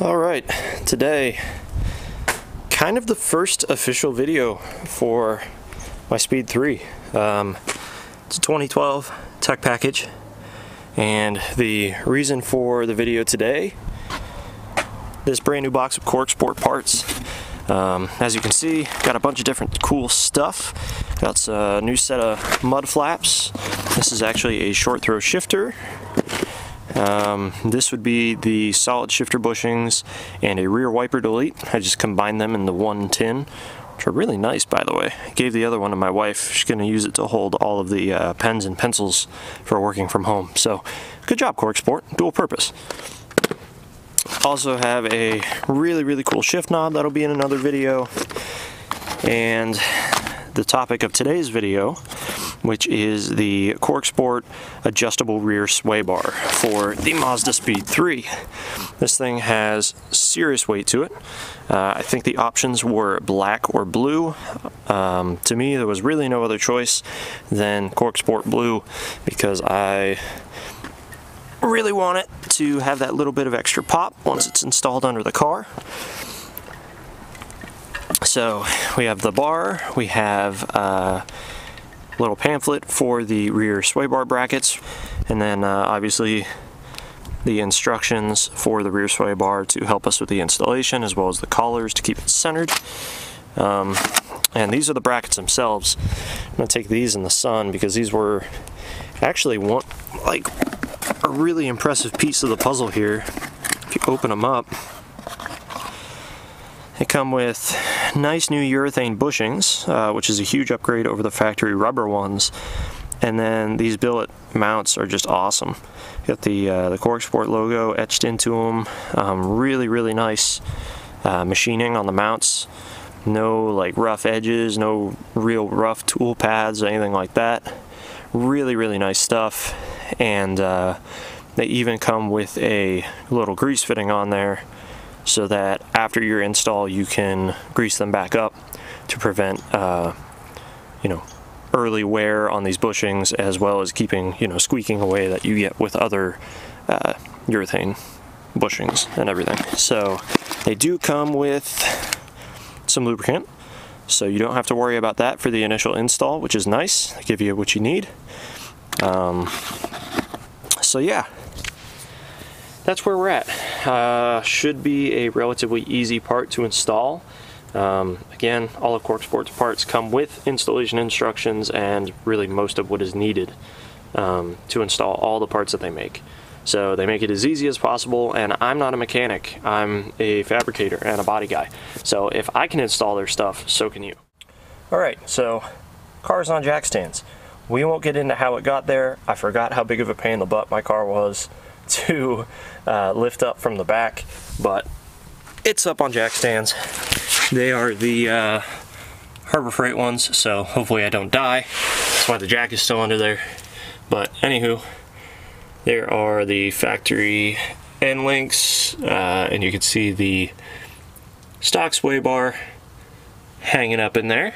Alright, today, kind of the first official video for my Speed 3. It's a 2012 tech package, and the reason for the video today, this brand new box of Corksport parts. As you can see, got a bunch of different cool stuff. Got a new set of mud flaps. This is actually a short throw shifter. This would be the solid shifter bushings and a rear wiper delete. I just combined them into one tin, which are really nice, by the way. I gave the other one to my wife. She's going to use it to hold all of the pens and pencils for working from home. So, good job, Corksport. Dual purpose. Also have a really cool shift knob that'll be in another video. And the topic of today's video, which is the Corksport adjustable rear sway bar for the Mazdaspeed 3. This thing has serious weight to it. I think the options were black or blue. To me, there was really no other choice than Corksport blue because I really want it to have that little bit of extra pop once it's installed under the car. So we have the bar, we have a little pamphlet for the rear sway bar brackets, and then obviously the instructions for the rear sway bar to help us with the installation, as well as the collars to keep it centered. And these are the brackets themselves. I'm going to take these in the sun because these were actually a really impressive piece of the puzzle here. If you open them up, they come with nice new urethane bushings, which is a huge upgrade over the factory rubber ones. And then these billet mounts are just awesome. Got the Corksport logo etched into them. Really nice machining on the mounts. No rough edges, no real rough tool paths or anything like that. Really nice stuff. And they even come with a little grease fitting on there, so that after your install you can grease them back up to prevent early wear on these bushings, as well as keeping squeaking away that you get with other urethane bushings and everything. So they do come with some lubricant, so you don't have to worry about that for the initial install, which is nice. They give you what you need. So yeah, that's where we're at. Should be a relatively easy part to install. Again, all of Corksport's parts come with installation instructions and really most of what is needed to install all the parts that they make. So they make it as easy as possible, and I'm not a mechanic. I'm a fabricator and a body guy. So if I can install their stuff, so can you. Alright, so car's on jack stands. We won't get into how it got there. I forgot how big of a pain in the butt my car was to lift up from the back, but it's up on jack stands. They are the Harbor Freight ones, so hopefully I don't die. That's why the jack is still under there. But anywho, there are the factory end links, and you can see the stock sway bar hanging up in there.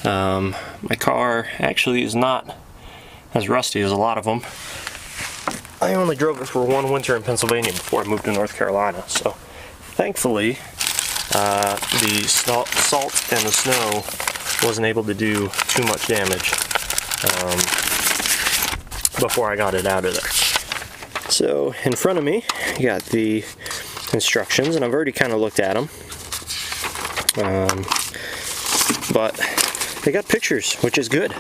My car actually is not as rusty as a lot of them. I only drove it for one winter in Pennsylvania before I moved to North Carolina, so thankfully the salt and the snow wasn't able to do too much damage before I got it out of there. So in front of me, you got the instructions, and I've already kind of looked at them. But they got pictures, which is good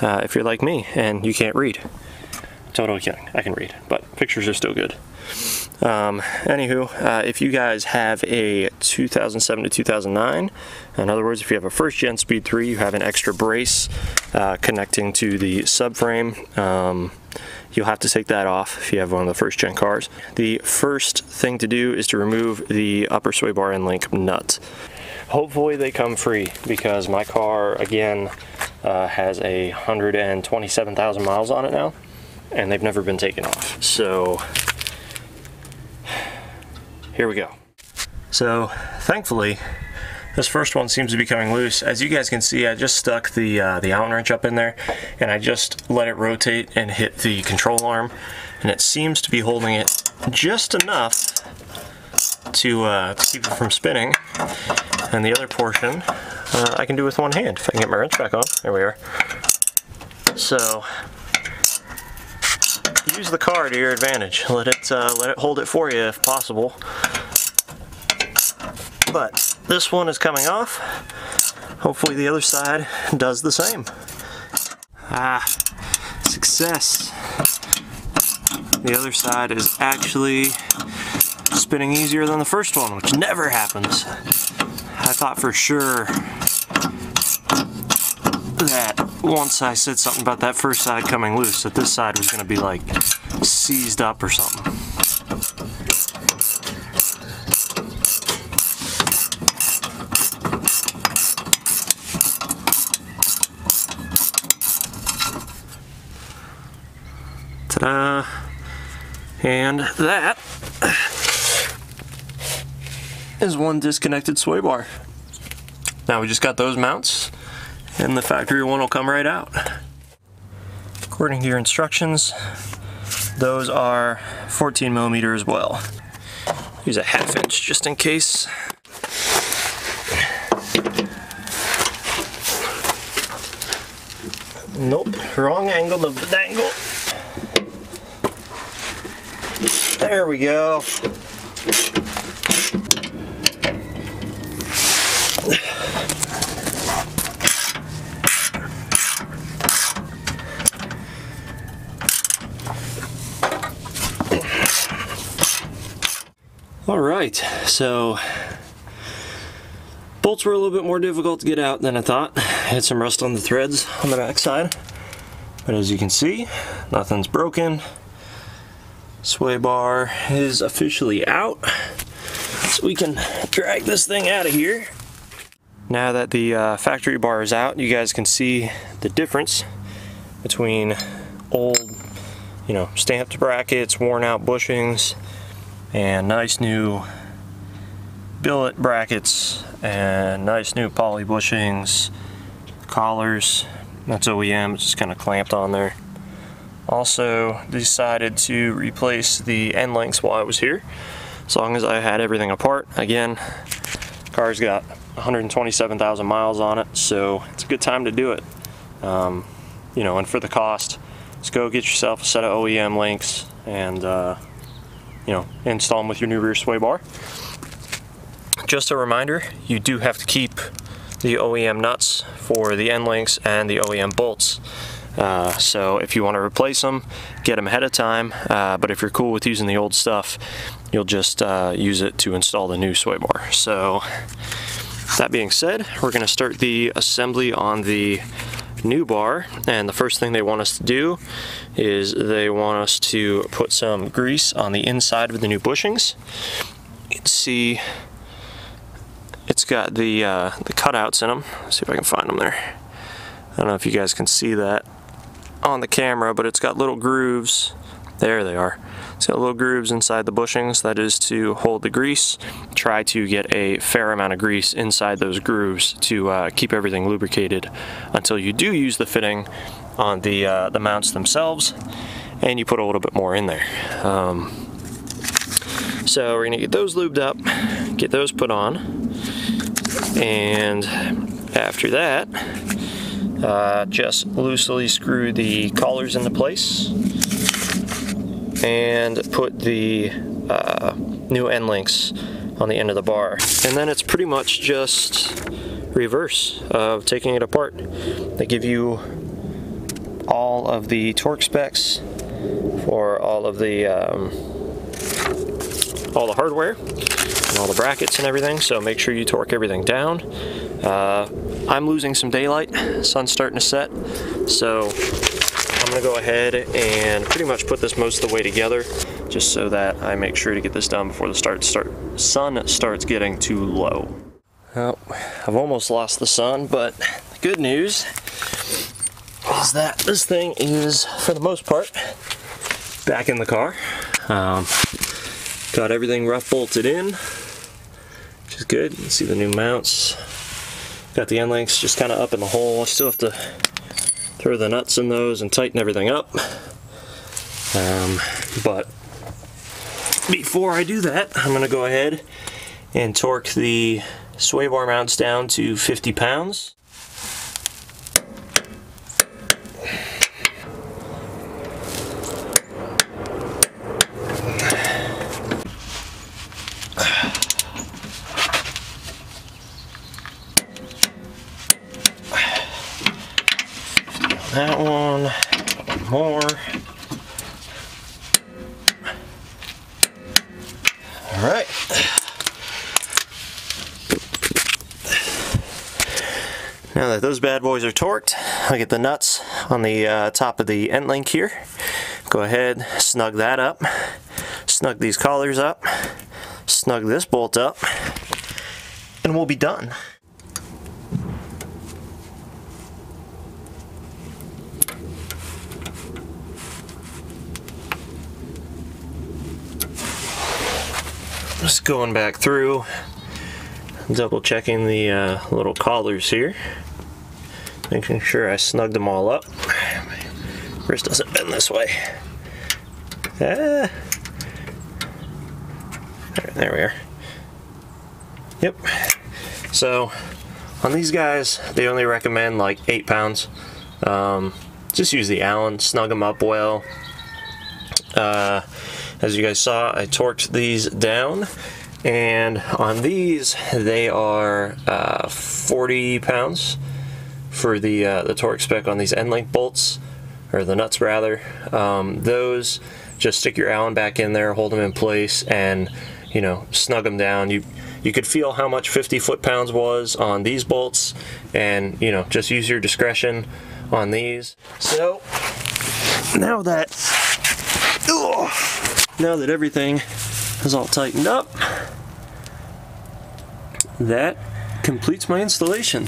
if you're like me and you can't read. Totally kidding, I can read, but pictures are still good. Anywho, if you guys have a 2007 to 2009, in other words, if you have a first gen Speed 3, you have an extra brace connecting to the subframe. You'll have to take that off if you have one of the first gen cars. The first thing to do is to remove the upper sway bar end link nut. Hopefully they come free, because my car, again, has 127,000 miles on it now, and they've never been taken off. So here we go. So thankfully this first one seems to be coming loose. As you guys can see, I just stuck the Allen wrench up in there, and I just let it rotate and hit the control arm, and it seems to be holding it just enough to keep it from spinning, and the other portion I can do with one hand. If I can get my wrench back on, there we are. So use the car to your advantage. Let it hold it for you if possible. But this one is coming off. Hopefully the other side does the same. Success. The other side is actually spinning easier than the first one, which never happens. I thought for sure that once I said something about that first side coming loose, that this side was going to be like seized up or something. Ta-da! And that is one disconnected sway bar. Now we just got those mounts, and the factory one will come right out. According to your instructions, those are 14 millimeter as well. Use a 1/2 inch just in case. Nope, wrong angle of the dangle. There we go. All right, so bolts were a little bit more difficult to get out than I thought. I had some rust on the threads on the back side, but as you can see, nothing's broken. Sway bar is officially out, so we can drag this thing out of here. Now that the factory bar is out, you guys can see the difference between old, stamped brackets, worn out bushings, and nice new billet brackets and nice new poly bushings, collars. That's OEM, it's just kind of clamped on there. Also decided to replace the end links while I was here, as long as I had everything apart. Again, car's got 127,000 miles on it, so it's a good time to do it. And for the cost, just go get yourself a set of OEM links and install them with your new rear sway bar. Just a reminder, you do have to keep the OEM nuts for the end links and the OEM bolts. So if you want to replace them, get them ahead of time, but if you're cool with using the old stuff, you'll just use it to install the new sway bar. So that being said, we're going to start the assembly on the new bar, and the first thing they want us to do is they want us to put some grease on the inside of the new bushings. You can see it's got the cutouts in them. Let's see if I can find them there. I don't know if you guys can see that on the camera, but it's got little grooves. There they are. It's got little grooves inside the bushings. That is to hold the grease. Try to get a fair amount of grease inside those grooves to keep everything lubricated until you do use the fitting on the mounts themselves, and you put a little bit more in there. So we're gonna get those lubed up, get those put on, and after that, just loosely screw the collars into place and put the new end links on the end of the bar. And then it's pretty much just reverse of taking it apart. They give you all of the torque specs for all the hardware and all the brackets and everything, so make sure you torque everything down. I'm losing some daylight, sun's starting to set, so I'm going to go ahead and pretty much put this most of the way together, just so that I make sure to get this done before the sun starts getting too low. Well, I've almost lost the sun, but the good news is that this thing is, for the most part, back in the car. Got everything rough bolted in, which is good. You can see the new mounts. Got the end links just kind of up in the hole. I still have to throw the nuts in those and tighten everything up. But before I do that, I'm going to go ahead and torque the sway bar mounts down to 50 pounds. That one, more. All right. Now that those bad boys are torqued, I'll get the nuts on the top of the end link here. Go ahead, snug that up, snug these collars up, snug this bolt up, and we'll be done. Just going back through, double checking the little collars here, making sure I snugged them all up. My wrist doesn't bend this way. There we are. Yep. So on these guys, they only recommend like 8 pounds. Just use the Allen, snug them up well. As you guys saw, I torqued these down, and on these they are 40 pounds for the torque spec on these end link bolts, or the nuts rather. Those, just stick your Allen back in there, hold them in place, and you know, snug them down. You could feel how much 50 foot-pounds was on these bolts, and you know, just use your discretion on these. So now that everything is all tightened up, that completes my installation.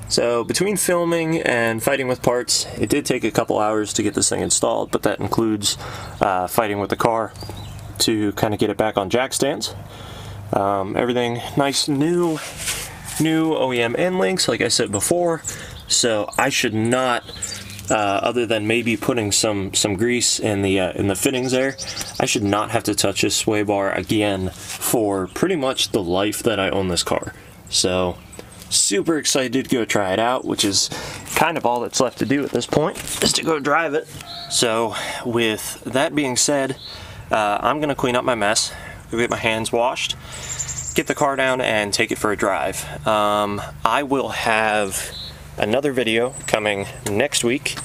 So between filming and fighting with parts, it did take a couple hours to get this thing installed, but that includes fighting with the car to kind of get it back on jack stands. Everything nice, new OEM end links, like I said before, so I should not, other than maybe putting some grease in the fittings there, I should not have to touch this sway bar again for pretty much the life that I own this car. So super excited to go try it out, which is kind of all that's left to do at this point, is to go drive it. So with that being said, I'm gonna clean up my mess, go get my hands washed, get the car down, and take it for a drive. I will have another video coming next week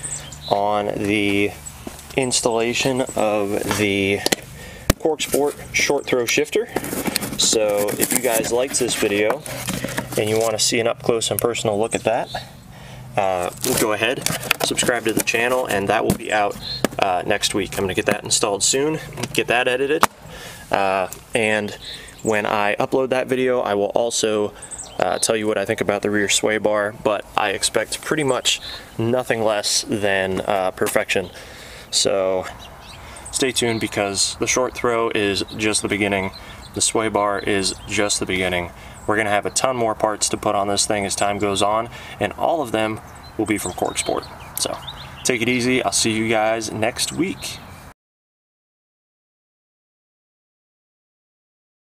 on the installation of the Corksport short throw shifter. So if you guys liked this video and you want to see an up close and personal look at that, go ahead, subscribe to the channel, and that will be out next week. I'm going to get that installed soon, get that edited, and when I upload that video, I will also tell you what I think about the rear sway bar, but I expect pretty much nothing less than perfection. So stay tuned, because the short throw is just the beginning. The sway bar is just the beginning. We're going to have a ton more parts to put on this thing as time goes on, and all of them will be from Corksport. So take it easy. I'll see you guys next week.